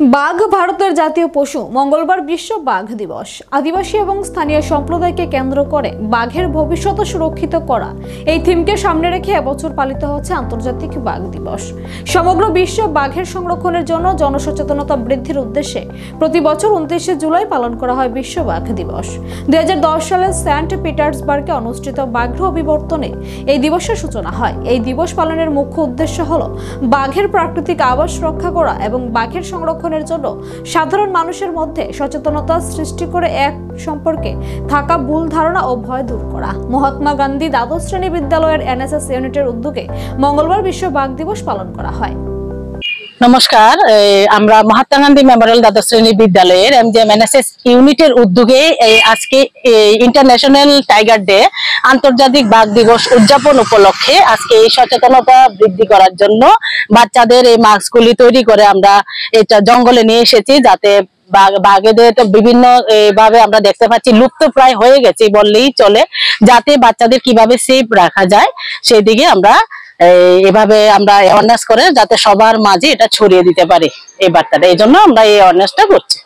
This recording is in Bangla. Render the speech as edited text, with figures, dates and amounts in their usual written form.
বাঘ ভারতের জাতীয় পশু। মঙ্গলবার বিশ্ব বাঘ দিবস। আদিবাসী এবং স্থানীয় সম্প্রদায়কে কেন্দ্র করে বাঘের ভবিষ্যৎ সুরক্ষিত করা এই থিমকে সামনে রেখে এবছর পালিত হচ্ছে আন্তর্জাতিক বাঘ দিবস। সমগ্র বিশ্ব বাঘের সংরক্ষণের জন্য জনসচেতনতা বৃদ্ধির উদ্দেশ্যে প্রতি বছর 29শে জুলাই পালন করা হয় বিশ্ব বাঘ দিবস। 2010 সালে সেন্ট পিটার্সবার্গে অনুষ্ঠিত বাঘ্র অভিবর্তনে এই দিবসের সূচনা হয়। এই দিবস পালনের মুখ্য উদ্দেশ্য হল বাঘের প্রাকৃতিক আবাস রক্ষা করা এবং বাঘের সংরক্ষণের জন্য সাধারণ মানুষের মধ্যে সচেতনতা সৃষ্টি করে এক সম্পর্কে থাকা ভুল ধারণা ও ভয় দূর করা। মহাত্মা গান্ধী দ্বাদশ শ্রেণী বিদ্যালয়ের এনএসএস ইউনিটের উদ্যোগে মঙ্গলবার বিশ্ব বাঘ দিবস পালন করা হয়। নমস্কার, আমরা মহাত্মা গান্ধী মেমোরিয়াল দ্বাদশ শ্রেণী বিদ্যালয়ের এমজিএম এনএসএস ইউনিটের উদ্যোগে আজকে ইন্টারন্যাশনাল টাইগার ডে আন্তর্জাতিক বাঘ দিবস উদযাপন উপলক্ষে আজকে এই সচেতনতা বৃদ্ধি করার জন্য বাচ্চাদের এই মাস্কগুলি তৈরি করে আমরা এটা জঙ্গলে নিয়ে এসেছি, যাতে বাঘেদের তো বিভিন্ন ভাবে আমরা দেখতে পাচ্ছি লুপ্ত প্রায় হয়ে গেছে বললেই চলে, যাতে বাচ্চাদের কিভাবে সেফ রাখা যায় সেই দিকে আমরা এভাবে আমরা অ্যাওয়ারনেস করে যাতে সবার মাঝে এটা ছড়িয়ে দিতে পারি এই বার্তাটা, এই জন্য আমরা এই অ্যাওয়ারনেসটা করছি।